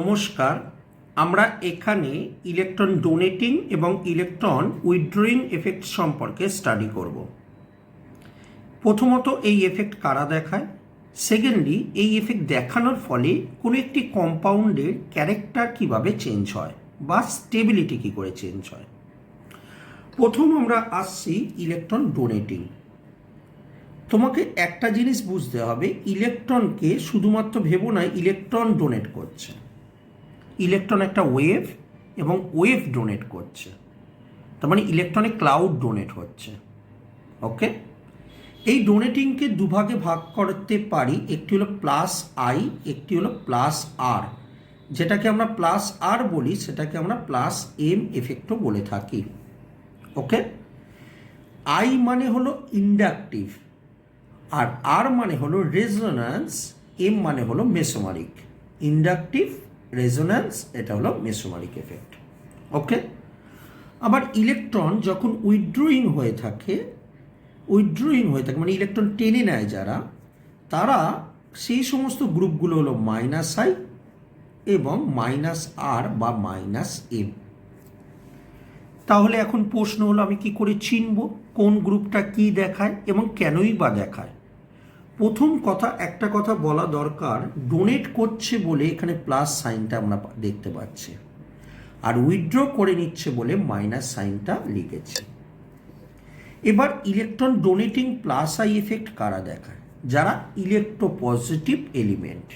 নমস্কার। আমরা এখানে ইলেকট্রন ডোনেটিং এবং ইলেকট্রন উইথড্রয়িং এফেক্ট সম্পর্কে স্টাডি করব। প্রথমত এই এফেক্ট কারা দেখায়, সেকেন্ডলি এই এফেক্ট দেখানোর ফলে কোনো একটি কম্পাউন্ডের ক্যারেক্টার কিভাবে চেঞ্জ হয় বা স্টেবিলিটি কী করে চেঞ্জ হয়। প্রথম আমরা আসছি ইলেকট্রন ডোনেটিং। তোমাকে একটা জিনিস বুঝতে হবে, ইলেকট্রনকে শুধুমাত্র ভেবো না ইলেকট্রন ডোনেট করছে। ইলেকট্রন একটা ওয়েভ এবং ওয়েভ ডোনেট করছে, তার মানে ইলেকট্রনে ক্লাউড ডোনেট হচ্ছে। ওকে, এই ডোনেটিংকে দুভাগে ভাগ করতে পারি, একটি হলো প্লাস আই, একটি হলো প্লাস আর। যেটাকে আমরা প্লাস আর বলি সেটাকে আমরা প্লাস এম এফেক্টও বলে থাকি। ওকে, আই মানে হলো ইন্ডাকটিভ, আর আর মানে হলো রেজোন্যান্স, এম মানে হলো মেসোমারিক। ইন্ডাকটিভ, রেজোন্যান্স, এটা হলো মেসোমারিক এফেক্ট। ওকে, আবার ইলেকট্রন যখন উইথড্রয়িং হয়ে থাকে মানে ইলেকট্রন টেনে নেয় যারা, তারা সেই সমস্ত গ্রুপগুলো হলো মাইনাস আই এবং মাইনাস আর বা মাইনাস এম। তাহলে এখন প্রশ্ন হলো আমি কি করে চিনব কোন গ্রুপটা কি দেখায় এবং কেনই বা দেখায়। প্রথম কথা, একটা কথা বলা দরকার, ডোনেট করছে বলে এখানে প্লাস সাইনটা আমরা দেখতে পাচ্ছি, আর উইথড্র করে নিচ্ছে বলে মাইনাস সাইনটা লিখেছি। এবার electron donating plus I effect কারা দেখায়? যারা ইলেকট্রোপজিটিভ এলিমেন্ট।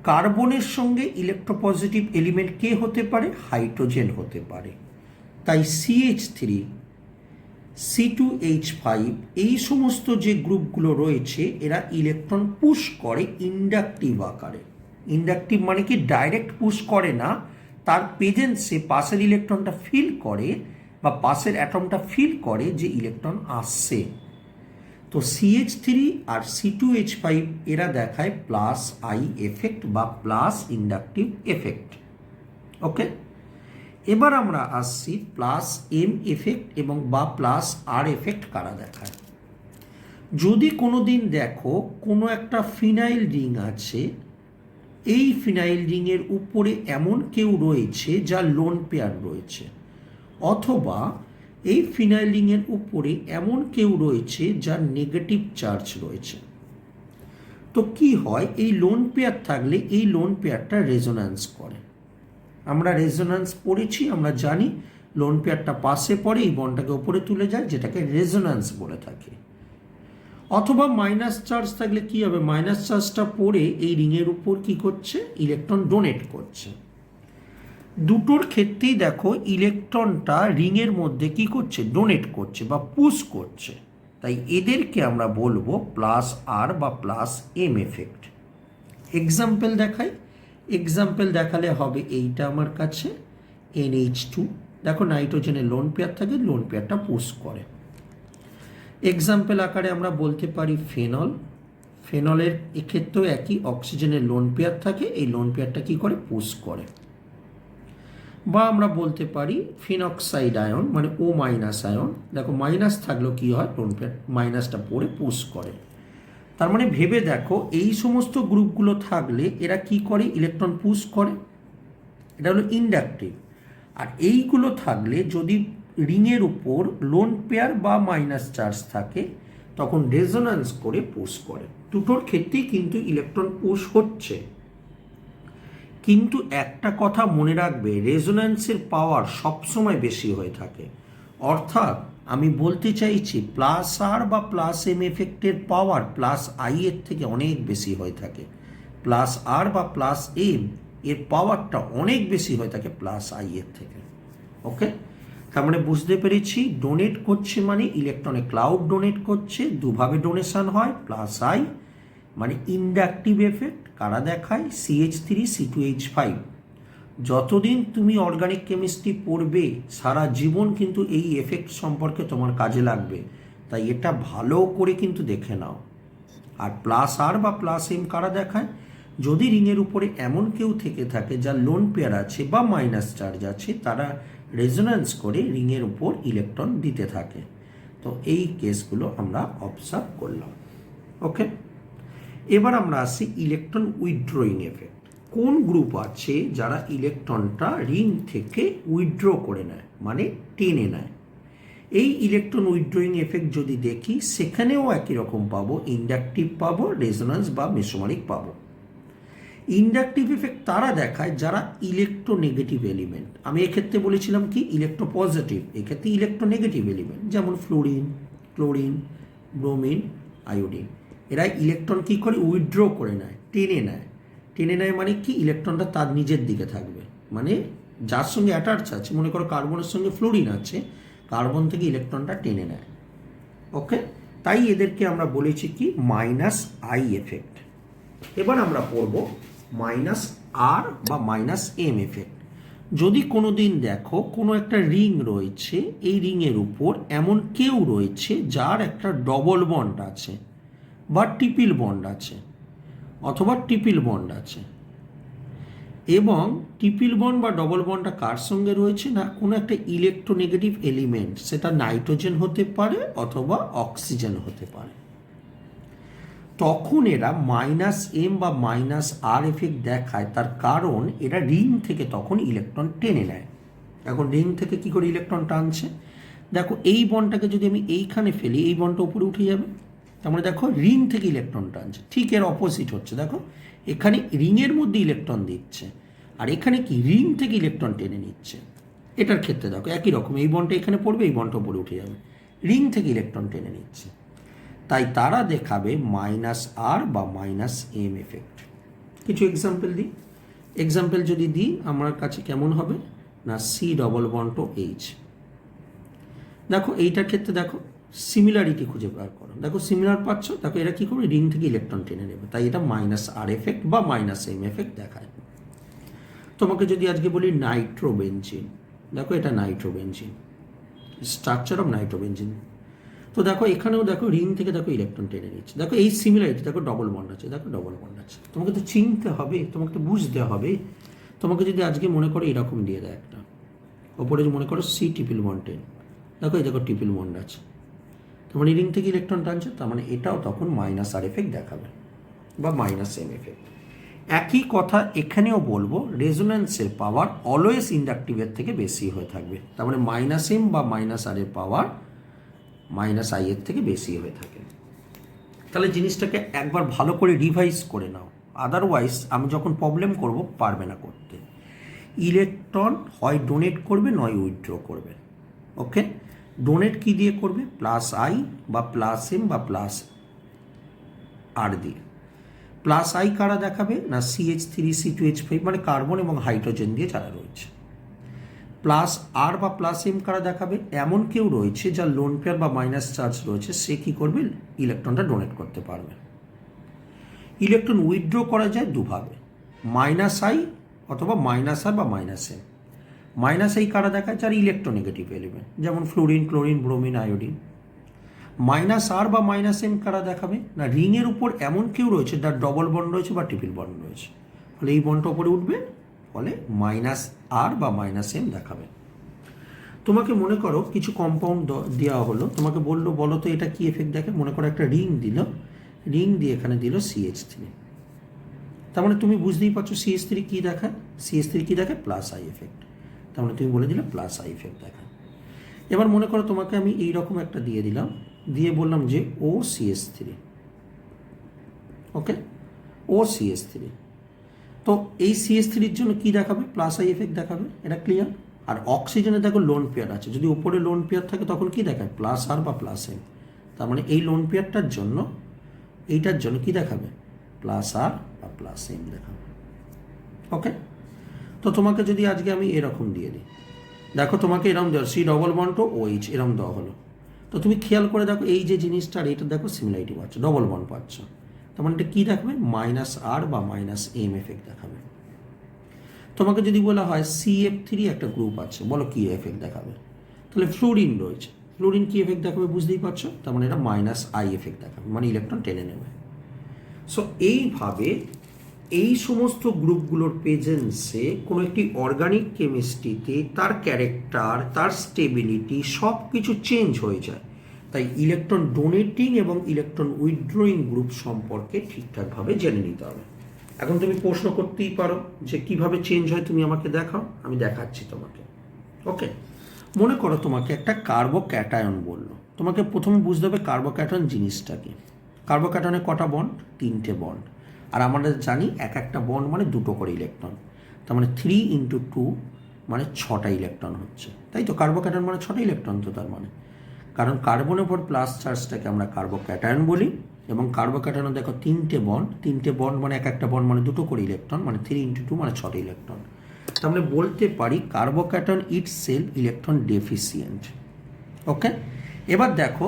কার্বনের সঙ্গে ইলেকট্রোপজিটিভ এলিমেন্ট কে হতে পারে? হাইড্রোজেন হতে পারে। তাই CH3, C2H5 এই সমস্ত যে গ্রুপগুলো রয়েছে এরা ইলেকট্রন পুশ করে ইন্ডাকটিভ আকারে। ইন্ডাকটিভ মানে কি ডাইরেক্ট পুশ করে না, তার প্রেজেন্সে পাশের ইলেকট্রনটা ফিল করে বা পাশের অ্যাটমটা ফিল করে যে ইলেকট্রন আসছে। তো CH3 আর C2H5 এরা দেখায় প্লাস আই এফেক্ট বা প্লাস ইন্ডাকটিভ এফেক্ট। ওকে, এবার আমরা আসছি প্লাস এম এফেক্ট এবং বা প্লাস আর এফেক্ট কারা দেখায়। যদি কোনো দিন দেখো কোনো একটা ফিনাইল রিং আছে, এই ফিনাইল রিংয়ের উপরে এমন কেউ রয়েছে যার লোন পেয়ার রয়েছে, অথবা এই ফিনাইল রিংয়ের উপরে এমন কেউ রয়েছে যার নেগেটিভ চার্জ রয়েছে, তো কি হয়, এই লোন পেয়ার থাকলে এই লোন পেয়ারটা রেজোন্যান্স করে। আমরা রেজোন্যান্স পড়েছি, আমরা জানি লোন পেয়ারটা পাশে পড়ে এই বন্ডটাকে উপরে তুলে যায়, যেটাকে রেজোন্যান্স বলে থাকে। অথবা মাইনাস চার্জ থাকলে কি হবে, মাইনাস চার্জটা পড়ে এই রিংয়ের উপর কি করছে, ইলেকট্রন ডোনেট করছে। দুটোর ক্ষেত্রেই দেখো ইলেকট্রনটা রিংয়ের মধ্যে কি করছে, ডোনেট করছে বা পুশ করছে। তাই এদেরকে আমরা বলবো প্লাস আর বা প্লাস এম এফেক্ট। এক্সাম্পল দেখাই, এক্সাম্পল দেখালে হবে এইটা আমার কাছে NH2, দেখো নাইট্রোজেনের লোন পেয়ার থাকে, লোন পেয়ারটা পুশ করে। এক্সাম্পল আকারে আমরা বলতে পারি ফেনল, ফেনলের এক্ষেত্রেও একই, অক্সিজেনের লোন পেয়ার থাকে, এই লোন পেয়ারটা কি করে, পুশ করে। বা আমরা বলতে পারি ফিনক্সাইড আয়ন মানে O মাইনাস আয়ন, দেখো মাইনাস থাকলেও কি হয়, লোন পেয়ার মাইনাসটা পড়ে পুশ করে। তার মানে ভেবে দেখো এই সমস্ত গ্রুপগুলো থাকলে এরা কি করে, ইলেকট্রন পুশ করে, এটা হলো ইন্ডাকটিভ। আর এইগুলো থাকলে যদি রিংয়ের উপর লোন পেয়ার বা মাইনাস চার্জ থাকে তখন রেজোন্যান্স করে পুশ করে। দুটোর ক্ষেত্রেই কিন্তু ইলেকট্রন পুশ হচ্ছে। কিন্তু একটা কথা মনে রাখবে, রেজোন্যান্সের পাওয়ার সবসময় বেশি হয়ে থাকে। অর্থাৎ আমি বলতে চাইছি প্লাস আর বা প্লাস এম এফেক্টের পাওয়ার প্লাস আই এর থেকে অনেক বেশি হয়ে থাকে। প্লাস আর বা প্লাস এম এর পাওয়ারটা অনেক বেশি হয়ে থাকে প্লাস আই এর থেকে। ওকে, তার মানে বুঝতে পেরেছি ডোনেট করছে মানে ইলেকট্রনে ক্লাউড ডোনেট করছে, দুভাবে ডোনেশন হয়। প্লাস আই মানে ইন্ডাকটিভ এফেক্ট কারা দেখায়, CH3 C2H5। যতদিন তুমি অর্গানিক কেমিস্ট্রি পড়বে সারা জীবন কিন্তু এই এফেক্ট সম্পর্কে তোমার কাজে লাগবে, তাই এটা ভালো করে কিন্তু দেখে নাও। আর প্লাস আর বা প্লাস এম কারা দেখায়, যদি রিংয়ের উপরে এমন কেউ থেকে থাকে যার লোন পেয়ার আছে বা মাইনাস চার্জ আছে, তারা রেজোন্যান্স করে রিংয়ের উপর ইলেকট্রন দিতে থাকে। তো এই কেসগুলো আমরা অবজার্ভ করলাম। ওকে, এবার আমরা আসি ইলেকট্রন উইথড্রয়িং এফেক্ট। কোন গ্রুপ আছে যারা ইলেকট্রনটা রিং থেকে উইথড্র করে নেয়, মানে টেনে নেয়। এই ইলেকট্রন উইথড্রয়িং এফেক্ট যদি দেখি সেখানেও একই রকম পাবো, ইন্ডাকটিভ পাবো, রেজোন্যান্স বা মেসোমারিক পাবো। ইন্ডাকটিভ এফেক্ট তারা দেখায় যারা ইলেকট্রোনেগেটিভ এলিমেন্ট, আমি এক্ষেত্রে বলেছিলাম কি ইলেকট্রোপজিটিভ, এক্ষেত্রে ইলেকট্রোনেগেটিভ এলিমেন্ট, যেমন ফ্লোরিন, ক্লোরিন, ব্রোমিন, আয়োডিন। এরা ইলেকট্রন কী করে উইথড্র করে নেয়, টেনে নেয়। টেনে নেয় মানে কি, ইলেকট্রনটা তার নিজের দিকে থাকবে, মানে যার সঙ্গে অ্যাটাচ আছে, মনে করো কার্বনের সঙ্গে ফ্লোরিন আছে, কার্বন থেকে ইলেকট্রনটা টেনে নেয়। ওকে, তাই এদেরকে আমরা বলেছি কি মাইনাস আই এফেক্ট। এবার আমরা পড়ব মাইনাস আর বা মাইনাস এম এফেক্ট। যদি কোনো দিন দেখো কোনো একটা রিং রয়েছে, এই রিংয়ের উপর এমন কেউ রয়েছে যার একটা ডবল বন্ড আছে বা ট্রিপল বন্ড আছে, অথবা ট্রিপল বন্ড আছে, এবং ট্রিপল বন্ড বা ডবল বন্ডটা কার সঙ্গে রয়েছে না, কোনো একটা ইলেকট্রোনেগেটিভ এলিমেন্ট, সেটা নাইট্রোজেন হতে পারে অথবা অক্সিজেন হতে পারে, তখন এরা মাইনাস এম বা মাইনাস আর এফেক্ট দেখায়। তার কারণ এরা রিং থেকে তখন ইলেকট্রন টেনে নেয়। এখন রিং থেকে কি করে ইলেকট্রন টানছে, দেখো এই বন্ডটাকে যদি আমি এইখানে ফেলি, এই বন্ডটা উপরে উঠে যাবে, তার মানে দেখো রিং থেকে ইলেকট্রন টানছে। ঠিক এর অপোজিট হচ্ছে, দেখো এখানে রিংয়ের মধ্যে ইলেকট্রন দিচ্ছে, আর এখানে কি রিং থেকে ইলেকট্রন টেনে নিচ্ছে। এটার ক্ষেত্রে দেখো একই রকম, এই বন্ডটা এখানে পড়বে, এই বন্ডটা উপরে উঠে যাবে, রিং থেকে ইলেকট্রন টেনে নিচ্ছে। তাই তারা দেখাবে মাইনাস আর বা মাইনাস এম এফেক্ট। কিছু এক্সাম্পল দিই। এক্সাম্পল যদি দিই আমার কাছে কেমন হবে না, C double bond O H. দেখো এইটার ক্ষেত্রে দেখো সিমিলারিটি খুঁজে বার করো, দেখো সিমিলার পাচ্ছ, দেখো এরা কী করবে, রিং থেকে ইলেকট্রন টেনে নেবে, তাই এটা মাইনাস আর এফেক্ট বা মাইনাস এম এফেক্ট দেখায়। তোমাকে যদি আজকে বলি নাইট্রোবেনজিন, দেখো এটা নাইট্রোবেনজিন, স্ট্রাকচার অফ নাইট্রোবেনজিন। তো দেখো এখানেও দেখো রিং থেকে দেখো ইলেকট্রন টেনে নিচ্ছে, দেখো এই সিমিলারিটি, দেখো ডবল বন্ড আছে, দেখো ডবল বন্ড আছে। তোমাকে তো চিনতে হবে, তোমাকে তো বুঝতে হবে। তোমাকে যদি আজকে মনে করো এরকম দিয়ে দেয় একটা, ওপরে মনে করো সি ট্রিপল বন্ড টেন, দেখো এই দেখো ট্রিপল বন্ড আছে, তার মানে রিং থেকে ইলেকট্রন টানছে, তার মানে এটাও তখন মাইনাস আর এফেক্ট দেখাবে বা মাইনাস এম এফেক্ট। একই কথা এখানেও বলবো, রেজোন্যান্সের পাওয়ার অলওয়েজ ইন্ডাকটিভের থেকে বেশি হয়ে থাকবে, তার মানে মাইনাস এম বা মাইনাস আর এর পাওয়ার মাইনাস আই এর থেকে বেশি হয়ে থাকে। তাহলে জিনিসটাকে একবার ভালো করে রিভাইজ করে নাও, আদারওয়াইজ আমি যখন প্রবলেম করব পারবে না করতে। ইলেকট্রন হয় ডোনেট করবে নয় উইথড্র করবে। ওকে, ডোনেট কি দিয়ে করবে, প্লাস আই বা প্লাস এম বা প্লাস আর দিয়ে। প্লাস আই কারা দেখাবে না, CH3 C2H5 মানে কার্বন এবং হাইড্রোজেন দিয়ে যারা রয়েছে। প্লাস আর বা প্লাস এম কারা দেখাবে, এমন কেউ রয়েছে যার লোন পেয়ার বা মাইনাস চার্জ রয়েছে, সে কী করবে, ইলেকট্রনটা ডোনেট করতে পারবে। ইলেকট্রন উইথড্র করা যায় দুভাবে, মাইনাস আই অথবা মাইনাস আর বা মাইনাস এম। মাইনাস আই কারা দেখায়, যার ইলেকট্রোনেগেটিভ এলিমেন্ট, যেমন fluorine, chlorine, bromine, iodine. Minus R বা মাইনাস এম কারা দেখাবে না, রিংয়ের উপর এমন কেউ রয়েছে যার ডবল বন্ড রয়েছে বা ট্রিপল বন্ড রয়েছে, ফলে এই বন্ডটা উপরে উঠবে, ফলে মাইনাস আর বা মাইনাস এম দেখাবে। তোমাকে মনে করো কিছু কম্পাউন্ড দেওয়া হলো, তোমাকে বললো বলো তো এটা কি এফেক্ট দেখে, মনে করো একটা রিং দিল, রিং দিয়ে এখানে দিল CH3, তার মানে তুমি বুঝতেই পারছো CH3 কী দেখায়, CH3 কী দেখায়, প্লাস আই এফেক্ট, তার মানে তুমি বলে দিলে প্লাস আই এফেক্ট দেখায়। এবার মনে করো তোমাকে আমি এইরকম একটা দিয়ে দিলাম, দিয়ে বললাম যে OCH3, ওকে OCH3, তো এই CH3-র জন্য কি দেখাবে, প্লাস আই এফেক্ট দেখাবে, এটা ক্লিয়ার। আর অক্সিজেনে দেখো লোন পেয়ার আছে, যদি উপরে লোন পেয়ার থাকে তখন কি দেখায়, প্লাস আর বা প্লাস এম, তার মানে এই লোন পেয়ারটার জন্য, এইটার জন্য কি দেখাবে, প্লাস আর বা প্লাস এম দেখাবে। ওকে, তো তোমাকে যদি আজকে আমি এরকম দিয়ে দিই, দেখো তোমাকে এরকম দেওয়া সি ডবল বন্ড ও OH এরকম দেওয়া হলো, তো তুমি খেয়াল করে দেখো এই যে জিনিসটা আর এইটা দেখো সিমিলারিটি পাচ্ছ, ডবল বন্ড পাচ্ছ, তার মানে এটা কী দেখাবে, মাইনাস আর বা মাইনাস এম এফেক্ট দেখাবে। তোমাকে যদি বলা হয় CF3 একটা গ্রুপ আছে, বলো কী এফেক্ট দেখাবে, তাহলে ফ্লোরিন রয়েছে, ফ্লোরিন কী এফেক্ট দেখাবে বুঝতেই পারছো, তার মানে এটা মাইনাস আই এফেক্ট দেখাবে, মানে ইলেকট্রন টেনে নেবে। সো এইভাবে এই সমস্ত গ্রুপগুলোর প্রেজেন্সে কোনো একটি অর্গানিক কেমিস্ট্রিতে তার ক্যারেক্টার, তার স্টেবিলিটি সব কিছু চেঞ্জ হয়ে যায়। তাই ইলেকট্রন ডোনেটিং এবং ইলেকট্রন উইথড্রয়িং গ্রুপ সম্পর্কে ঠিকঠাকভাবে জেনে নিতে হবে। এখন তুমি প্রশ্ন করতেই পারো যে কিভাবে চেঞ্জ হয়, তুমি আমাকে দেখাও, আমি দেখাচ্ছি তোমাকে। ওকে, মনে করো তোমাকে একটা কার্বোক্যাটায়ন বললো, তোমাকে প্রথমে বুঝতে হবে কার্বোক্যাটায়ন জিনিসটা কি। কার্বোক্যাটায়নে কটা বন্ড? 3টে বন্ড। আর আমরা জানি এক একটা বন্ড মানে 2টো করে ইলেকট্রন, তার মানে 3 × 2 মানে 6টা ইলেকট্রন হচ্ছে, তাই তো? কার্বোক্যাটায়ন মানে 6টা ইলেকট্রন তো, তার মানে কারণ কার্বনের উপর প্লাস চার্জটাকে আমরা কার্বোক্যাটায়ন বলি। এবং কার্বোক্যাটায়নে দেখো 3টে বন্ড মানে এক একটা বন্ড মানে 2টো করে ইলেকট্রন, মানে 3 × 2 মানে 6টা ইলেকট্রন। তাহলে বলতে পারি কার্বোক্যাটায়ন ইটসেলফ ইলেকট্রন ডেফিসিয়েন্ট। ওকে, এবার দেখো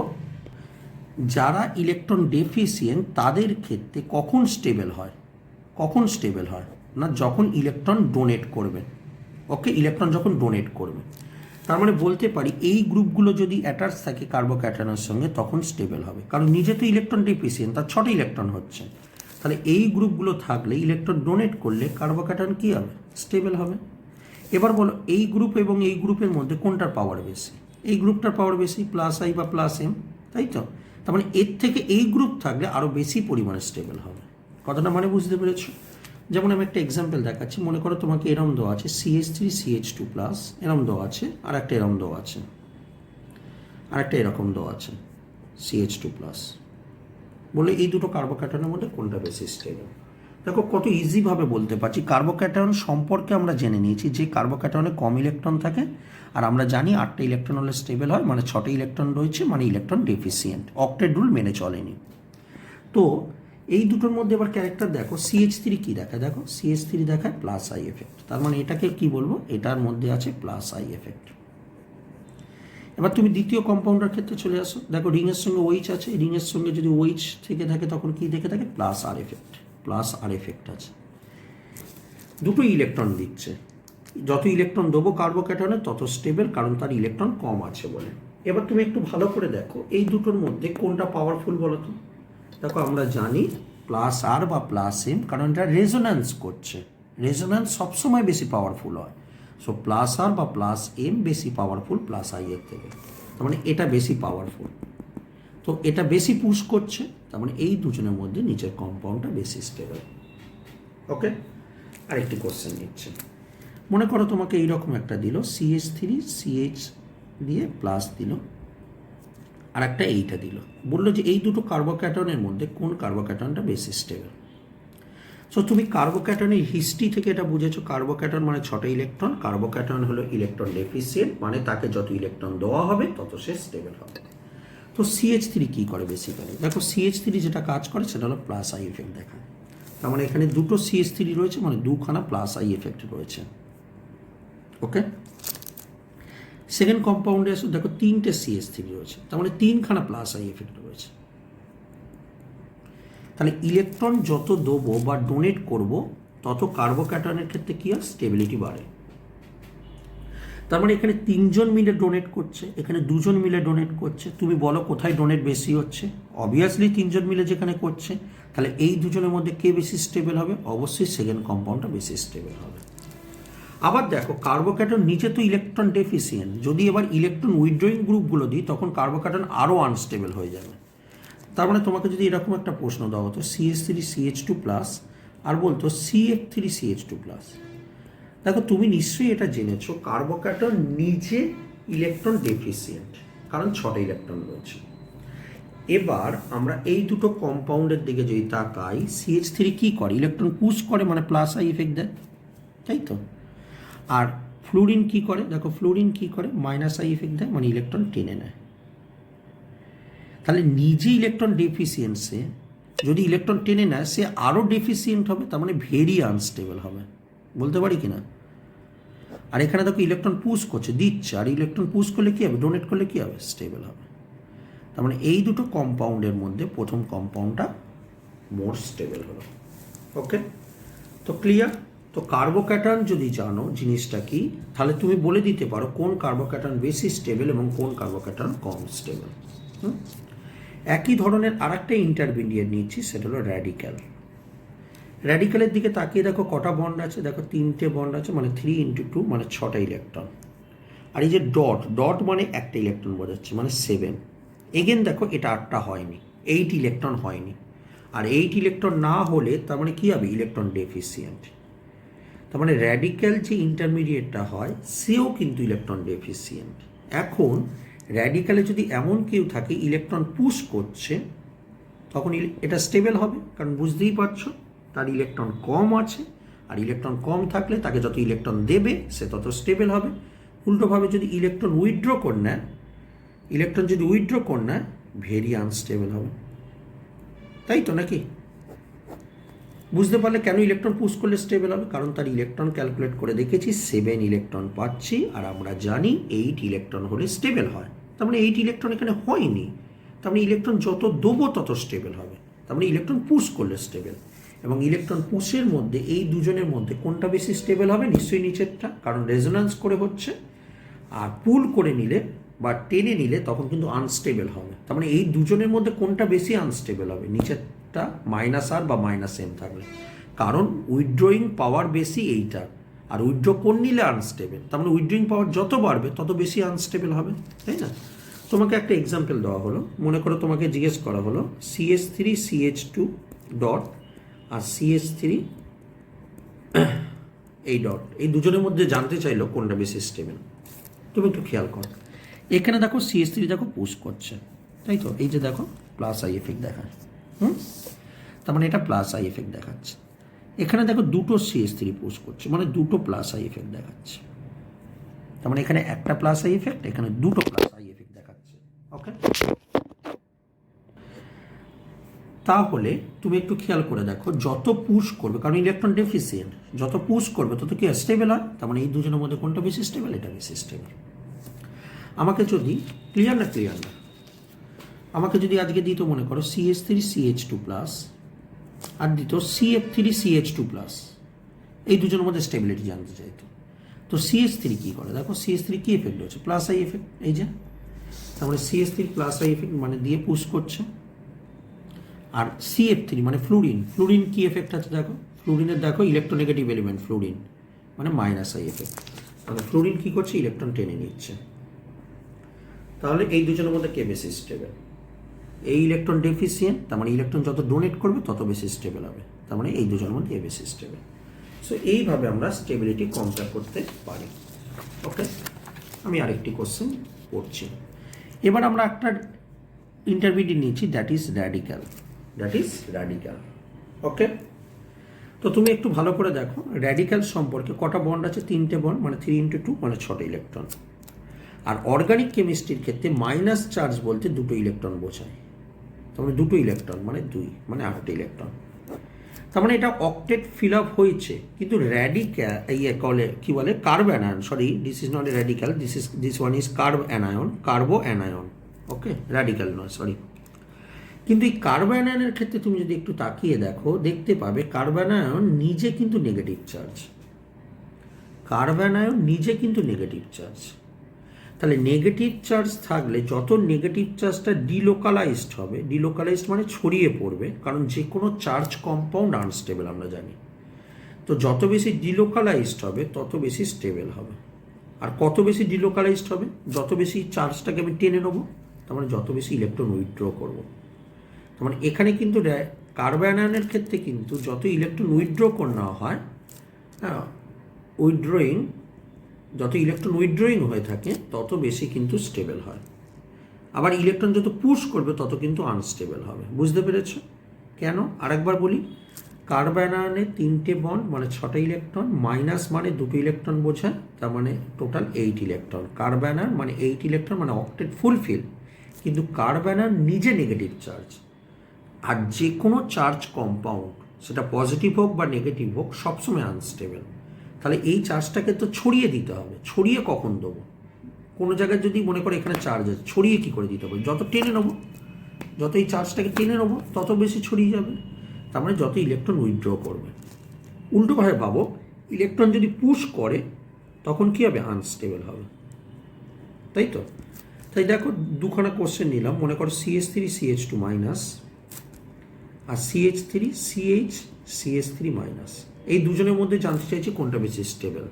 যারা ইলেকট্রন ডেফিসিয়েন্ট তাদের ক্ষেত্রে কখন স্টেবল হয়? না যখন ইলেকট্রন ডোনেট করবে। ওকে, ইলেকট্রন যখন ডোনেট করবে, তার মানে বলতে পারি এই গ্রুপগুলো যদি অ্যাটাচ থাকে কার্বোক্যাটায়নের সঙ্গে তখন স্টেবল হবে, কারণ নিজে তো ইলেকট্রন ডেফিসিয়েন্ট, তার 6টা ইলেকট্রন হচ্ছে। তাহলে এই গ্রুপগুলো থাকলে ইলেকট্রন ডোনেট করলে কার্বোক্যাটায়ন কী হবে? স্টেবল হবে। এবার বলো এই গ্রুপ এবং এই গ্রুপের মধ্যে কোনটার পাওয়ার বেশি? এই গ্রুপটার পাওয়ার বেশি, +I বা +M, তাই তো? তার মানে এর থেকে এই গ্রুপ থাকলে আরও বেশি পরিমাণে স্টেবল হবে। কথাটা মানে বুঝতে পেরেছো? যেমন আমি একটা এক্সাম্পল দেখাচ্ছি, মনে করো তোমাকে এরম দেওয়া আছে CH3CH2+, এরম দেওয়া আছে, আর একটা এরম দেওয়া আছে, আর একটা এরকম দেওয়া আছে CH2+। বলে এই দুটো কার্বোক্যাটায়নের মধ্যে কোনটা বেশি স্টেবল? দেখো কত ইজিভাবে বলতে পারছি। কার্বোক্যাটায়ন সম্পর্কে আমরা জেনে নিয়েছি যে কার্বোক্যাটায়নে কম ইলেকট্রন থাকে, আর আমরা জানি 8টা ইলেকট্রন হলে স্টেবল হয়, মানে 6টা ইলেকট্রন রয়েছে মানে ইলেকট্রন ডেফিসিয়েন্ট, অক্টেট রুল মেনে চলেনি। তো এই দুটোর মধ্যে এবার ক্যারেক্টার দেখো, CH3 কী দেখায়? দেখো CH3 দেখায় +I এফেক্ট, তার মানে এটাকে কি বলবো? এটার মধ্যে আছে +I এফেক্ট। এবার তুমি দ্বিতীয় কম্পাউন্ডের ক্ষেত্রে চলে আসো, দেখো রিংয়ের সঙ্গে OH আছে, রিংয়ের সঙ্গে যদি OH থেকে থাকে তখন কি দেখে থাকে? +R এফেক্ট আছে। দুটো ইলেকট্রন দিচ্ছে, যত ইলেকট্রন দেবো কার্বোক্যাটায়নে তত স্টেবল, কারণ তার ইলেকট্রন কম আছে বলে। এবার তুমি একটু ভালো করে দেখো এই দুটোর মধ্যে কোনটা পাওয়ারফুল বলো তো? দেখো আমরা জানি +R বা +M, কারণ এটা রেজোন্যান্স করছে, রেজোন্যান্স সবসময় বেশি পাওয়ারফুল হয়। সো +R বা +M বেশি পাওয়ারফুল +I এর থেকে, তার মানে এটা বেশি পাওয়ারফুল। তো এটা বেশি পুশ করছে, তার মানে এই দুজনের মধ্যে নিচের কম্পাউন্ডটা বেশি স্টেবল। ওকে, আরেকটি কোশ্চেন নিচ্ছে, মনে করো তোমাকে এইরকম একটা দিল CH3CH দিয়ে প্লাস দিল, আর একটা এইটা দিল, বললো যে এই দুটো কার্বোক্যাটায়নের মধ্যে কোন কার্বোক্যাটায়নটা বেশি স্টেবল। সো তুমি কার্বোক্যাটায়নের হিস্ট্রি থেকে এটা বুঝেছো, কার্বোক্যাটায়ন মানে 6টা ইলেকট্রন, কার্বোক্যাটায়ন হলো ইলেকট্রন ডেফিসিয়েন্ট, মানে তাকে যত ইলেকট্রন দেওয়া হবে তত সে স্টেবল হবে। তো CH3 কী করে বেসিক্যালি? দেখো CH3 যেটা কাজ করে সেটা হলো +I এফেক্ট দেখায়, তার মানে এখানে দুটো CH3 রয়েছে, মানে দুখানা +I এফেক্ট রয়েছে। ওকে, সেকেন্ড কম্পাউন্ডে আসো, দেখো 3টে CH3 রয়েছে, তার মানে 3খানা +I এফেক্ট রয়েছে। তাহলে ইলেকট্রন যত দেবো বা ডোনেট করব তত কার্বোক্যাটায়নের ক্ষেত্রে কী হয়? স্টেবিলিটি বাড়ে। তার মানে এখানে 3জন মিলে ডোনেট করছে, এখানে 2জন মিলে ডোনেট করছে, তুমি বলো কোথায় ডোনেট বেশি হচ্ছে? অবভিয়াসলি 3জন মিলে যেখানে করছে। তাহলে এই দুজনের মধ্যে কে বেশি স্টেবল হবে? অবশ্যই সেকেন্ড কম্পাউন্ডটা বেশি স্টেবল হবে। আবার দেখো কার্বোক্যাটায়ন নিচে তো ইলেকট্রন ডেফিসিয়েন্ট, যদি এবার ইলেকট্রন উইথড্রয়িং গ্রুপগুলো দিই তখন কার্বোক্যাটায়ন আরও আনস্টেবল হয়ে যাবে। তার মানে তোমাকে যদি এরকম একটা প্রশ্ন দেওয়া হতো CH3CH2+, আর বলতো CH3CH2+, দেখো তুমি নিশ্চয়ই এটা জেনেছো কার্বোক্যাটায়ন নিজে ইলেকট্রন ডেফিসিয়েন্ট, কারণ 6টা ইলেকট্রন রয়েছে। এবার আমরা এই দুটো কম্পাউন্ডের দিকে যদি তাকাই, CH3 কী করে? ইলেকট্রন পুশ করে, মানে +I এফেক্ট দেয়, তাই তো? আর ফ্লুরিন কী করে? দেখো ফ্লুরিন কী করে? -I এফেক্ট দেয়, মানে ইলেকট্রন টেনে নেয়। তাহলে নিজে ইলেকট্রন ডেফিসিয়েন্সে যদি ইলেকট্রন টেনে নেয় সে আরও ডেফিসিয়েন্ট হবে, তার মানে ভেরি আনস্টেবল হবে, বলতে পারি কি না? আর এখানে দেখো ইলেকট্রন পুশ করছে, দিচ্ছে, আর ইলেকট্রন পুশ করলে কী হবে? ডোনেট করলে কী হবে? স্টেবল হবে। তার মানে এই দুটো কম্পাউন্ডের মধ্যে প্রথম কম্পাউন্ডটা মোর স্টেবল হলো। ওকে, তো ক্লিয়ার? তো কার্বোক্যাটায়ন যদি জানো জিনিসটা কি, তাহলে তুমি বলে দিতে পারো কোন কার্বোক্যাটায়ন বেশি স্টেবল এবং কোন কার্বোক্যাটায়ন কম স্টেবল। একই ধরনের আরেকটা ইন্টারমিডিয়েট নিচ্ছি, সেটা হলো র্যাডিক্যাল। র্যাডিক্যালের দিকে তাকিয়ে দেখো কটা বন্ড আছে, দেখো 3টে বন্ড আছে, মানে 3 × 2 মানে 6টা ইলেকট্রন। আর এই যে ডট মানে একটা ইলেকট্রন বোঝাচ্ছে, মানে 7। এগেন দেখো এটা 8টা হয়নি, 8 ইলেকট্রন হয়নি। আর 8 ইলেকট্রন না হলে তার মানে কী হবে, ইলেকট্রন ডেফিসিয়েন্ট। তার মানে র্যাডিক্যাল যে ইন্টারমিডিয়েটটা হয় সেও কিন্তু ইলেকট্রন ডেফিসিয়েন্ট। এখন র্যাডিক্যালে যদি এমন কেউ থাকে ইলেকট্রন পুশ করছে, তখন এটা স্টেবল হবে, কারণ বুঝতেই পারছো তার ইলেকট্রন কম আছে, আর ইলেকট্রন কম থাকলে তাকে যত ইলেকট্রন দেবে সে তত স্টেবল হবে। উল্টোভাবে যদি ইলেকট্রন উইথড্র করে নেয়, ইলেকট্রন যদি উইথড্র করে নেয় ভেরি আনস্টেবল হবে, তাই তো নাকি? বুঝতে পারলে কেন ইলেকট্রন পুশ করলে স্টেবল হবে, কারণ তার ইলেকট্রন ক্যালকুলেট করে দেখেছি 7 ইলেকট্রন পাচ্ছি, আর আমরা জানি 8 ইলেকট্রন হলে স্টেবল হয়। তার মানে 8 ইলেকট্রন এখানে হয়নি, তার মানে ইলেকট্রন যত দেবো তত স্টেবল হবে, তার মানে ইলেকট্রন পুশ করলে স্টেবল। এবং ইলেকট্রন পুশের মধ্যে এই দুজনের মধ্যে কোনটা বেশি স্টেবল হবে, নিশ্চয়ই নিচেরটা, কারণ রেজোন্যান্স করে হচ্ছে। আর পুল করে নিলে বা টেনে নিলে তখন কিন্তু আনস্টেবল হবে। তার মানে এই দুজনের মধ্যে কোনটা বেশি আনস্টেবল হবে, নিচেরটা -r বা -m থাকলে, কারণ উইথড্রয়িং পাওয়ার বেশি এইটা, আর উইথড্র করে নিলে আনস্টেবল। তার মানে উইথড্রয়িং পাওয়ার যত বাড়বে তত বেশি আনস্টেবল হবে, তাই না? তোমাকে একটা এক্সাম্পল দেওয়া হলো, মনে করো তোমাকে জিজ্ঞেস করা হলো CH3CH2 ডট আর CH3 এই ডট, এই দুজনের মধ্যে জানতে চাইলো কোনটা বেশি স্টেবল। তুমি একটু খেয়াল করো, এখানে দেখো CH3 দেখো পুশ করছে, তাই তো? এই যে দেখো প্লাস আই এফেক্ট দেখায়, তার মানে এটা প্লাস আই এফেক্ট দেখাচ্ছে। এখানে দেখো দুটো CH3 পুশ করছে, মানে দুটো প্লাস আই এফেক্ট দেখাচ্ছে। তার মানে এখানে একটা প্লাস আই এফেক্ট, এখানে দুটো প্লাস আই এফেক্ট দেখাচ্ছে। ওকে, তাহলে তুমি একটু খেয়াল করে দেখো, যত পুশ করবে, কারণ ইলেকট্রন ডেফিসিয়েন্ট, যত পুশ করবে তত কি স্টেবল হয়। তার মানে এই দুজনের মধ্যে কোনটা বেশি স্টেবল, এটা বেশি স্টেবল। আমাকে যদি ক্লিয়ার না, আমাকে যদি আজকে দিত মনে করো CH3CH2 প্লাস আর দিত CF3CH2 প্লাস, এই দুজনের মধ্যে স্টেবিলিটি জানতে চাইতো, তো CH3 কী করে দেখো, CH3 কী এফেক্ট হচ্ছে, প্লাস আই এফেক্ট, এই যে তার মানে CH3 প্লাস আই এফেক্ট মানে দিয়ে পুশ করছে। আর CF3 মানে ফ্লুরিন কি এফেক্ট আছে দেখো, ফ্লুরিনের দেখো ইলেকট্রোনেগেটিভ এলিমেন্ট ফ্লুরিন, মানে মাইনাস আই এফেক্ট, মানে ফ্লুরিন কী করছে, ইলেকট্রন টেনে নিচ্ছে। তাহলে এই দুজনের মধ্যে কে বেশি স্টেবল, এই ইলেকট্রন ডেফিসিয়েন্ট, তার মানে ইলেকট্রন যত ডোনেট করবে তত বেশি স্টেবল হবে, তার মানে এই দুজনের মধ্যে এ বেশি স্টেবল। সো এইভাবে আমরা স্টেবিলিটি কম্পেয়ার করতে পারি। ওকে, আমি আরেকটি কোশ্চেন করছি। এবার আমরা একটা ইন্টারমিডিয়েট নিয়েছি, দ্যাট ইজ র্যাডিক্যাল। ওকে, তো তুমি একটু ভালো করে দেখো র্যাডিক্যাল সম্পর্কে কটা বন্ড আছে, 3টে বন্ড, মানে 3 × 2 মানে 6টা ইলেকট্রন। আর অর্গানিক কেমিস্ট্রির ক্ষেত্রে মাইনাস চার্জ বলতে 2টো ইলেকট্রন বোঝায়, তার মানে 2টো ইলেকট্রন মানে 2 মানে 8টা ইলেকট্রন। তার মানে এটা অক্টেট ফিল আপ হয়েছে, কিন্তু র্যাডিক্যাল কি বলে carb anion, sorry this is not a radical, this one is কার্বো anion. Okay, radical নয়, সরি। কিন্তু এই কার্বো অ্যানায়নের ক্ষেত্রে তুমি যদি একটু তাকিয়ে দেখো, দেখতে পাবে কার্বো অ্যানায়ন নিজে কিন্তু নেগেটিভ চার্জ, তাহলে নেগেটিভ চার্জ থাকলে যত নেগেটিভ চার্জটা ডিলোকালাইজড হবে, ডিলোকালাইজড মানে ছড়িয়ে পড়বে, কারণ যে কোনো চার্জ কম্পাউন্ড আনস্টেবল আমরা জানি, তো যত বেশি ডিলোকালাইজড হবে তত বেশি স্টেবল হবে। আর কত বেশি ডিলোকালাইজড হবে, যত বেশি চার্জটাকে আমি টেনে নেবো, তার মানে যত বেশি ইলেকট্রন উইথড্র করবো। তার মানে এখানে কিন্তু কার্বো অ্যানায়নের ক্ষেত্রে কিন্তু যত ইলেকট্রন উইথড্র করে নেওয়া হয়, হ্যাঁ, যত ইলেকট্রন উইথড্রয়িং হয়ে থাকে তত বেশি কিন্তু স্টেবল হয়। আবার ইলেকট্রন যত পুশ করবে তত কিন্তু আনস্টেবল হবে। বুঝতে পেরেছ কেন? আরেকবার বলি, কার্বো অ্যানায়নে 3টে বন্ড মানে 6টা ইলেকট্রন, মাইনাস মানে 2টো ইলেকট্রন বোঝায়, তার মানে টোটাল 8 ইলেকট্রন। কার্বো অ্যানায়ন মানে 8 ইলেকট্রন মানে অক্টেট ফুলফিল, কিন্তু কার্বো অ্যানায়ন নিজে নেগেটিভ চার্জ। আর যে কোনো চার্জ কম্পাউন্ড সেটা পজিটিভ হোক বা নেগেটিভ হোক সবসময় আনস্টেবল। তাহলে এই চার্জটাকে তো ছড়িয়ে দিতে হবে। ছড়িয়ে কখন দেবো? কোনো জায়গায় যদি মনে করে এখানে চার্জ আছে, ছড়িয়ে কী করে দিতে হবে? যত টেনে নেবো, যত এই চার্জটাকে টেনে নেবো তত বেশি ছড়িয়ে যাবে, তার মানে যত ইলেকট্রন উইথড্র করবে। উল্টোভাবে ভাবো, ইলেকট্রন যদি পুশ করে তখন কী হবে? আনস্টেবল হবে, তাই তো? তাই দেখো দুখানা কোশ্চেন নিলাম, মনে করো CH3CH2 মাইনাস আর CH3CH3 মাইনাস, এই দুজনের মধ্যে জানতে চাইছি কোনটা বেশি স্টেবল।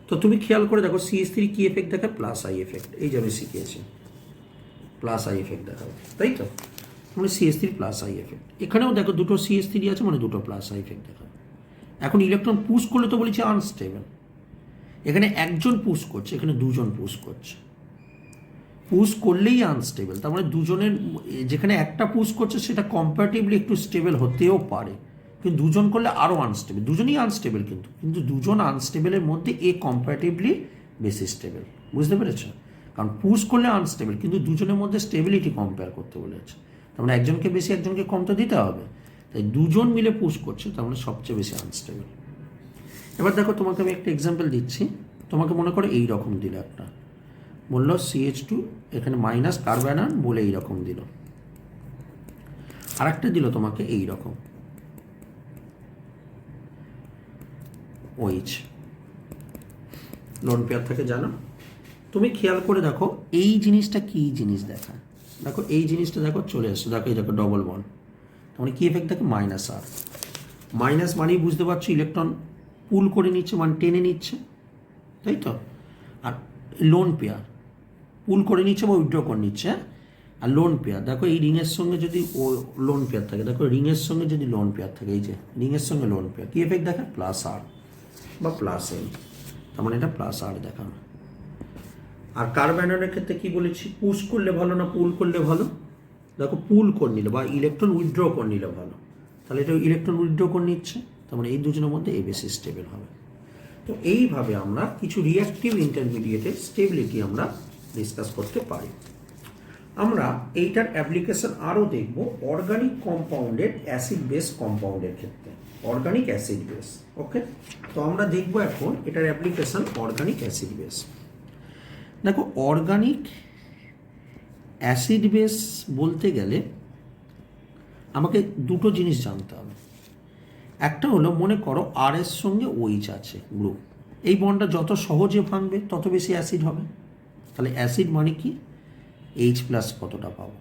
তো তুমি খেয়াল করে দেখো CH3 কি এফেক্ট দেখায়? Plus I effect. এই যে আমি শিখিয়েছি প্লাস আই এফেক্ট দেখাবে, তাই তো? মানে CS three plus I effect. এখানেও দেখো দুটো সিএস থ্রি আছে, মানে দুটো প্লাস আই এফেক্ট দেখা। এখন ইলেকট্রন পুশ করলে তো বলেছি আনস্টেবল, এখানে একজন পুশ করছে, এখানে দুজন পুশ করছে। পুশ করলেই আনস্টেবল, তার মানে দুজনের যেখানে একটা পুশ করছে সেটা কম্পারেটিভলি একটু স্টেবল হতেও পারে, কিন্তু দুজন করলে আরও আনস্টেবল। দুজনই আনস্টেবল, কিন্তু দুজন আনস্টেবলের মধ্যে এ কম্পারেটিভলি বেশি স্টেবল। বুঝতে পেরেছো? কারণ পুশ করলে আনস্টেবল, কিন্তু দুজনের মধ্যে স্টেবিলিটি কম্পেয়ার করতে বলেছে, তার মানে একজনকে বেশি একজনকে কম তো দিতে হবে। তাই দুজন মিলে পুশ করছে, তার মানে সবচেয়ে বেশি আনস্টেবল। এবার দেখো তোমাকে আমি একটা এক্সাম্পল দিচ্ছি। তোমাকে মনে করো এই রকম দিল একটা, বললো CH2 এখানে মাইনাস কার্বন বলে এইরকম দিল, আর একটা দিল তোমাকে এই রকম OH লোন পেয়ার থেকে, জানো? তুমি খেয়াল করে দেখো এই জিনিসটা কি জিনিস দেখা, দেখো এই জিনিসটা দেখো চলে এসছো, দেখো এই দেখো ডবল বন্ড, তার মানে কি এফেক্ট দেখো মাইনাস আর, মাইনাস মানেই বুঝতে পারছো ইলেকট্রন পুল করে নিচ্ছে, মানে টেনে নিচ্ছে, তাই তো? আর লোন পেয়ার পুল করে নিচ্ছে বা উইথড্র করে নিচ্ছে। আর লোন পেয়ার দেখো এই রিংয়ের সঙ্গে যদি ও লোন পেয়ার থাকে, দেখো রিংয়ের সঙ্গে যদি লোন পেয়ার থাকে, এই যে রিংয়ের সঙ্গে লোন পেয়ার, কি এফেক্ট দেখা প্লাস আর বা প্লাস এল, তার মানে এটা প্লাস আর দেখানো। আর কার্বনের ক্ষেত্রে কি বলেছি, পুশ করলে ভালো না পুল করলে ভালো? দেখো পুল করে নিলে বা ইলেকট্রন উইথড্র করে নিলে ভালো, তাহলে এটা ইলেকট্রন উইথড্র করে নিচ্ছে, তার মানে এই দুজনের মধ্যে এ বেশি স্টেবল হবে। তো এইভাবে আমরা কিছু রিঅ্যাক্টিভ ইন্টারমিডিয়েটের স্টেবিলিটি আমরা ডিসকাস করতে পারি। আমরা এইটার অ্যাপ্লিকেশন আরও দেখব অর্গানিক কম্পাউন্ডের অ্যাসিড বেস কম্পাউন্ডের ক্ষেত্রে, অর্গানিক অ্যাসিড বেস। ওকে, তো আমরা দেখব এখন এটার অ্যাপ্লিকেশন অর্গানিক অ্যাসিড বেস। দেখো অর্গানিক অ্যাসিড বেস বলতে গেলে আমাকে দুটো জিনিস জানতে হবে। একটা হলো মনে করো আর এর সঙ্গে OH আছে গ্রুপ, এই বন্ডটা যত সহজে ভাঙবে তত বেশি অ্যাসিড হবে। তাহলে অ্যাসিড মানে কি, H প্লাস কতটা পাবো,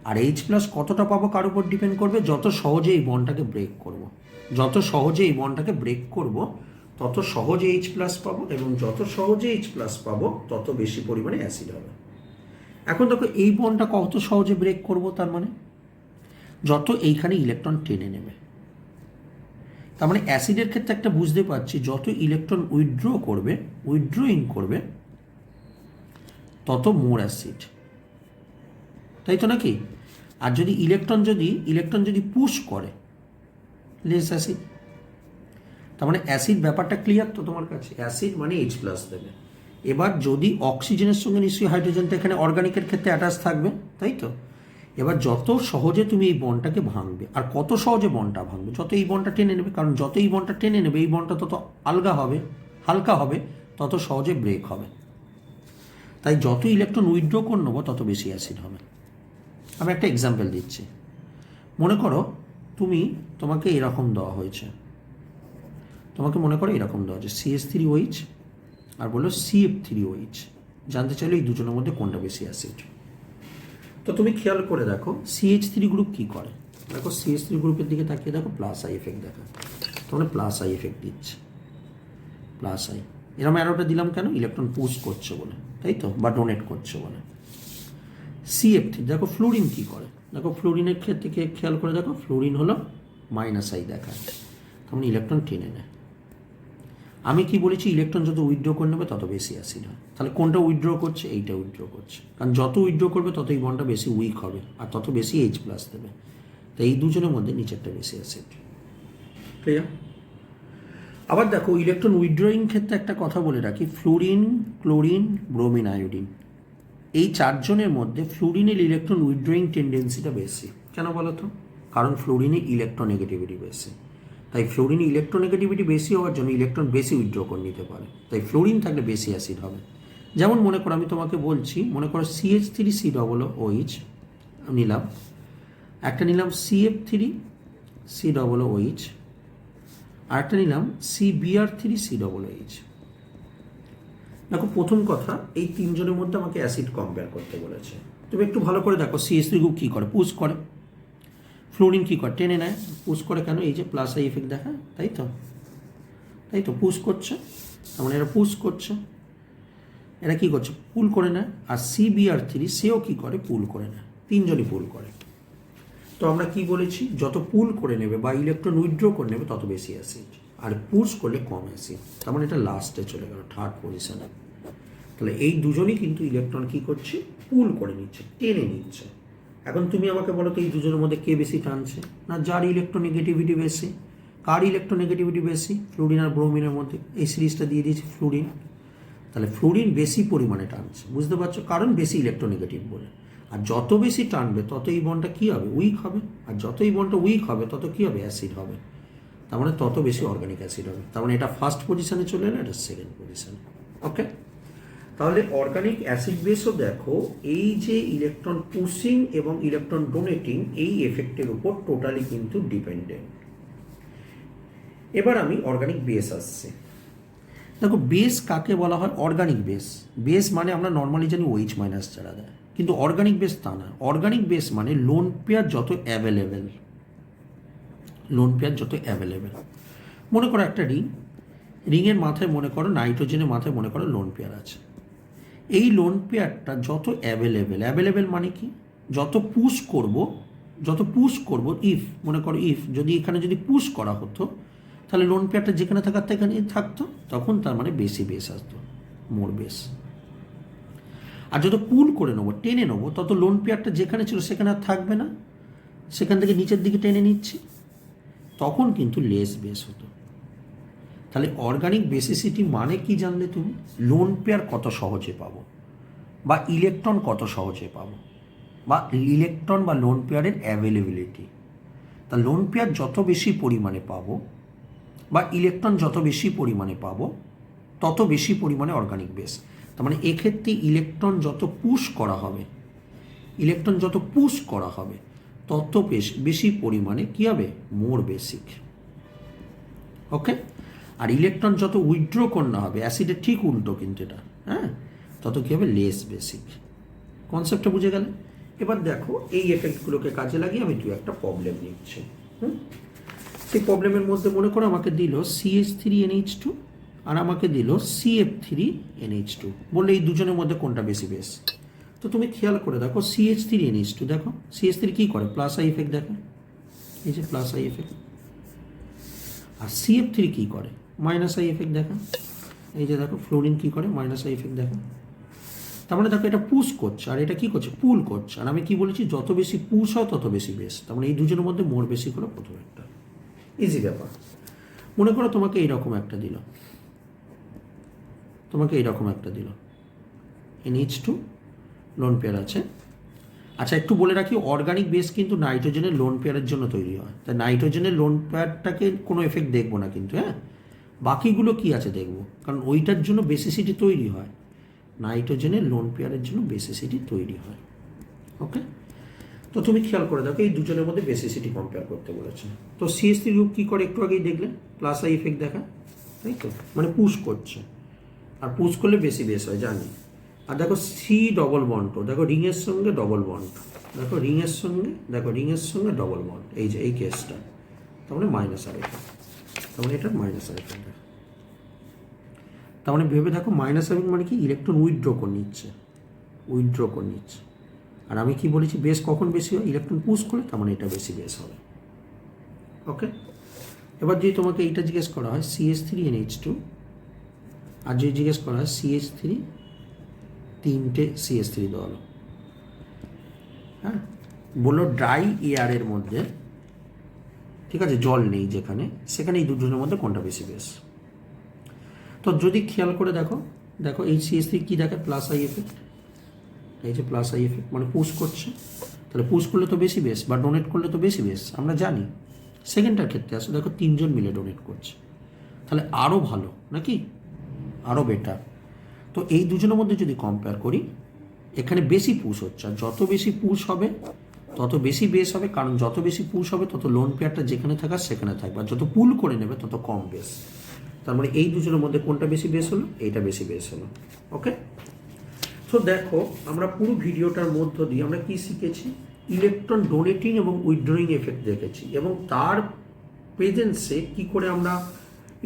আর H প্লাস কতটা পাবো কার উপর ডিপেন্ড করবে, যত সহজে এই বন্ডটাকে ব্রেক করব, যত সহজে এই বন্ডটাকে ব্রেক করব তত সহজে H প্লাস পাবো, এবং যত সহজে H প্লাস পাবো তত বেশি পরিমাণে অ্যাসিড হবে। এখন দেখো এই বন্ডটা কত সহজে ব্রেক করব, তার মানে যত এইখানে ইলেকট্রন টেনে নেবে, তার মানে অ্যাসিডের ক্ষেত্রে একটা বুঝতে পারছি যত ইলেকট্রন উইথড্রয়িং করবে তত মোর অ্যাসিড, তাই তো নাকি? আর যদি ইলেকট্রন যদি পুশ করে লেস অ্যাসিড, তার মানে অ্যাসিড ব্যাপারটা ক্লিয়ার তো তোমার কাছে, অ্যাসিড মানে H প্লাস দেবে। এবার যদি অক্সিজেনের সঙ্গে নিশ্চয়ই হাইড্রোজেনটা এখানে অর্গানিকের ক্ষেত্রে অ্যাটাচ থাকবে, তাই তো? এবার যত সহজে তুমি এই বন্ডটাকে ভাঙবে, আর কত সহজে বন্ডটা ভাঙবে, যত এই বন্ডটা টেনে নেবে, কারণ যত এই বন্ডটা টেনে নেবে এই বন্ডটা তত আলগা হবে, হালকা হবে, তত সহজে ব্রেক হবে। তাই যত ইলেকট্রন উইথড্র করে নেবো তত বেশি অ্যাসিড হবে। আমি একটা এক্সাম্পল দিচ্ছি। মনে করো তোমাকে এরকম দেওয়া হয়েছে, তোমাকে মনে করো এরকম দেওয়া হয়েছে CH3OH আর বললো CF3OH, জানতে চাইলে এই দুজনের মধ্যে কোনটা বেশি অ্যাসিড। তো তুমি খেয়াল করে দেখো CH3 গ্রুপ কি করে, দেখো CH3 গ্রুপের দিকে তাকিয়ে দেখো প্লাস আই এফেক্ট দেখা, তাহলে প্লাস আই এফেক্ট দিচ্ছে, প্লাস আই। এরকম অ্যারোটা দিলাম কেন, ইলেকট্রন পুশ করছে বলে, তাই তো, বা ডোনেট করছে বলে। CF3 দেখো ফ্লোরিন কি করে, দেখো ফ্লোরিনের ক্ষেত্রে খেয়াল করে দেখো, ফ্লোরিন হলো মাইনাস আই দেখায়, তখন ইলেকট্রন টেনে নেয়। আমি কি বলেছি, ইলেকট্রন যত উইথড্র করে নেবে তত বেশি অ্যাসিড হয়। তাহলে কোনটা উইথড্র করছে, এইটা উইথড্র করছে, কারণ যত উইথড্র করবে তত এই বন্ডটা বেশি উইক হবে আর তত বেশি H প্লাস দেবে। তো এই দুজনের মধ্যে নিচেরটা বেশি অ্যাসিড। ক্লিয়ার? আবার দেখো ইলেকট্রন উইথড্রয়িং ক্ষেত্রে একটা কথা বলে রাখি, ফ্লোরিন, ক্লোরিন, ব্রোমিন, আয়োডিন, এই চারজনের মধ্যে ফ্লোরিনের ইলেকট্রন উইথড্রয়িং টেন্ডেন্সিটা বেশি। কেন বলো তো? কারণ ফ্লোরিনের ইলেকট্রোনেগেটিভিটি বেশি। তাই ফ্লোরিন ইলেকট্রোনেগেটিভিটি বেশি হওয়ার জন্য ইলেকট্রন বেশি উইথড্র করে নিতে পারে, তাই ফ্লোরিন থাকলে বেশি অ্যাসিড হবে। যেমন মনে করো আমি তোমাকে বলছি, মনে করো CH3COOH নিলাম, একটা নিলাম CF3COOH, আর একটা নিলাম CBr3COOH। দেখো প্রথম কথা, এই তিনজনের মধ্যে আমাকে অ্যাসিড কম্পেয়ার করতে বলেছে। তুমি একটু ভালো করে দেখো CH3 গ্রুপ কী করে, পুশ করে, ফ্লোরিন কী করে, টেনে নেয়। পুশ করে কেন, এই যে প্লাস আই এফেক্ট দেখা, তাই তো পুশ করছে, তার মানে এরা পুশ করছে, এরা কী করছে, পুল করে নেয়। আর CBr3 সেও কী করে, পুল করে নেয়, তিনজনই পুল করে। তো আমরা কি বলেছি, যত পুল করে নেবে বা ইলেকট্রন উইথড্র করে নেবে তত বেশি অ্যাসিড, আর পুশ করলে কম অ্যাসিড। তার মানে এটা লাস্টে চলে গেল, থার্ড পজিশনে। তাহলে এই দুজনই কিন্তু ইলেকট্রন কি করছে, পুল করে নিচ্ছে, টেনে নিচ্ছে। এখন তুমি আমাকে বলো তো এই দুজনের মধ্যে কে বেশি টানছে? না, যার ইলেকট্রোনেগেটিভিটি বেশি। কার ইলেকট্রোনেগেটিভিটি বেশি? ফ্লুরিন আর ব্রোমিনের মধ্যে। এই সিরিজটা দিয়ে দিয়েছি ফ্লুরিন। তাহলে ফ্লুরিন বেশি পরিমাণে টানছে, বুঝতে পারছো, কারণ বেশি ইলেকট্রোনেগেটিভ বলে। আর যত বেশি টানবে তত এই বন্ডটা কী হবে, উইক হবে। আর যত এই বন্ডটা উইক হবে তত কী হবে, অ্যাসিড হবে। তার মানে তত বেশি অর্গানিক অ্যাসিড হবে। তার মানে এটা ফার্স্ট পজিশনে চলে এলো, এটা সেকেন্ড পজিশনে। ওকে, তাহলে অর্গানিক অ্যাসিড বেসও দেখো এই যে ইলেকট্রন পুশিং এবং ইলেকট্রন ডোনেটিং এই এফেক্টের উপর টোটালি কিন্তু ডিপেন্ডেন্ট। এবার আমি অর্গানিক বেস আসছে। দেখো বেস কাকে বলা হয়, অর্গানিক বেস। বেস মানে আমরা নর্মালি জানি OH মাইনাস ছাড়া দেয়, কিন্তু অর্গানিক বেস তা না। অর্গানিক বেস মানে লোন পেয়ার যত অ্যাভেলেবেল, লোন পেয়ার যত অ্যাভেলেবেল। মনে করো একটা রিং, রিংয়ের মাথায় মনে করো নাইট্রোজেনের মাথায় মনে করো লোন পেয়ার আছে। এই লোন পেয়ারটা যত অ্যাভেলেবেল, অ্যাভেলেবেল মানে কি, যত পুশ করব, ইফ মনে করো ইফ যদি এখানে যদি পুশ করা হতো তাহলে লোন পেয়ারটা যেখানে থাকার এখানে থাকতো, তখন তার মানে বেশি বেস আসতো, মোর বেস। আর যত পুল করে নেবো, টেনে নেবো, তত লোন পেয়ারটা যেখানে ছিল সেখানে আর থাকবে না, সেখান থেকে নিচের দিকে টেনে নিচ্ছি, তখন কিন্তু লেস বেস হতো। তাহলে অর্গানিক বেসিসিটি মানে কি জানলে তুমি, লোন পেয়ার কত সহজে পাবো, বা ইলেকট্রন কত সহজে পাবো, বা ইলেকট্রন বা লোন পেয়ারের অ্যাভেলেবিলিটি। তা লোন পেয়ার যত বেশি পরিমাণে পাবো বা ইলেকট্রন যত বেশি পরিমাণে পাবো তত বেশি পরিমাণে অর্গানিক বেস। তার মানে এক্ষেত্রে ইলেকট্রন যত পুশ করা হবে তত বেশি পরিমাণে কী হবে, মোর বেসিক। ওকে, আর ইলেকট্রন যত উইথড্র করা হবে, অ্যাসিডের ঠিক উল্টো কিন্তু এটা, হ্যাঁ, তত কী হবে, লেস বেসিক। কনসেপ্টটা বুঝে গেলে? এবার দেখো এই এফেক্টগুলোকে কাজে লাগিয়ে আমি একটা প্রবলেম নিচ্ছি। সেই প্রবলেমের মধ্যে মনে করো আমাকে দিল CH3NH2 আর আমাকে দিল CF3NH2, বললে এই দুজনের মধ্যে কোনটা বেশি বেস। তো তুমি খেয়াল করে দেখো CH3NH2, দেখো CH3 কী করে, প্লাস আই এফেক্ট, দেখো এই যে প্লাস আই এফেক্ট। আর CF3 কী করে, মাইনাস আই এফেক্ট, দেখো এই যে দেখো ফ্লোরিন কী করে, মাইনাস আই এফেক্ট, দেখো। তার মানে দেখো এটা পুশ করছে আর এটা কী করছে, পুল করছে। আর আমি কি বলেছি, যত বেশি পুশ হয় তত বেশি বেস। তার মানে এই দুজনের মধ্যে মোর বেশি হলো প্রথম একটা। ইজি ব্যাপার। মনে করো তোমাকে এইরকম একটা দিল, NH2 লোন পেয়ার আছে। আচ্ছা একটু বলে রাখি, অর্গানিক বেস কিন্তু নাইট্রোজেনের লোন পেয়ারের জন্য তৈরি হয়। তাই নাইট্রোজেনের লোন পেয়ারটাকে কোনো এফেক্ট দেখবো না কিন্তু, হ্যাঁ, বাকিগুলো কি আছে দেখবো, কারণ ওইটার জন্য বেসিসিটি তৈরি হয়, নাইট্রোজেনের লোন পেয়ারের জন্য বেসিসিটি তৈরি হয়। ওকে, তো তুমি খেয়াল করে দেখো এই দুজনের মধ্যে বেসিসিটি কম্পেয়ার করতে বলেছে। তো CH3 গ্রুপ কী করে, একটু আগেই দেখলে প্লাস আই এফেক্ট দেখা, তাই তো, মানে পুশ করছে, আর পুশ করলে বেশি বেস হয় জানি। আর দেখো সি ডবল বন্ড, দেখো রিংয়ের সঙ্গে ডবল বন্ড, দেখো রিংয়ের সঙ্গে ডবল বন্ড, এই যে এই কেসটা, তার মানে মাইনাস আর এফেক্ট, তার মানে এটা মাইনাস আর এফেক্ট। তার মানে ভেবে দেখো মাইনাস আর মানে কি, ইলেকট্রন উইথড্র করে নিচ্ছে। আর আমি কি বলেছি, বেস কখন বেশি হয়, ইলেকট্রন পুশ করে, তার মানে এটা বেশি বেস হবে। ওকে, এবার যদি তোমাকে এইটা জিজ্ঞেস করা হয় CH3NH2, আর যদি জিজ্ঞেস করা হয় CH3, তিনটে CH3 দেওয়া হলো, হ্যাঁ, বললো ড্রাই এয়ারের মধ্যে, ঠিক আছে, জল নেই যেখানে, সেখানে এই দুজনের মধ্যে কোনটা বেশি বেস। তো যদি খেয়াল করে দেখো এই CH3 কী দেখে, প্লাস আই এফেক্ট, এই যে প্লাস আই এফেক্ট মানে পুশ করছে, তাহলে পুশ করলে তো বেশি বেস, বা ডোনেট করলে তো বেশি বেস, আমরা জানি। সেকেন্ডটার ক্ষেত্রে আসলে দেখো তিনজন মিলে ডোনেট করছে, তাহলে আরও ভালো নাকি, আরও বেটার। তো এই দুজনের মধ্যে যদি কম্পেয়ার করি, এখানে বেশি পুশ হচ্ছে, আর যত বেশি পুশ হবে তত বেশি বেস হবে, কারণ যত বেশি পুশ হবে তত লোন পেয়ারটা যেখানে থাকার সেখানে থাকবে, আর যত পুল করে নেবে তত কম বেস। তার মানে এই দুজনের মধ্যে কোনটা বেশি বেস হলো, এইটা বেশি বেস হলো। ওকে, তো দেখো আমরা পুরো ভিডিওটার মধ্য দিয়ে আমরা কি শিখেছি, ইলেকট্রন ডোনেটিং এবং উইথড্রয়িং এফেক্ট দেখেছি, এবং তার প্রেজেন্সে কি করে আমরা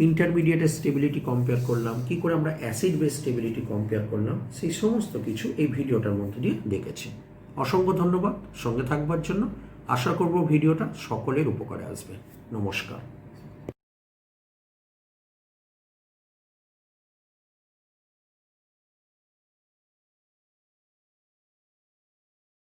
ইন্টারমিডিয়েটের স্টেবিলিটি কম্পেয়ার করলাম, কি করে আমরা অ্যাসিড বেস স্টেবিলিটি কম্পেয়ার করলাম, সেই সমস্ত কিছু এই ভিডিওটার মধ্যে দিয়ে দেখেছি। অসংখ্য ধন্যবাদ সঙ্গে থাকবার জন্য। আশা করব ভিডিওটা সকলের উপকারে আসবে। নমস্কার।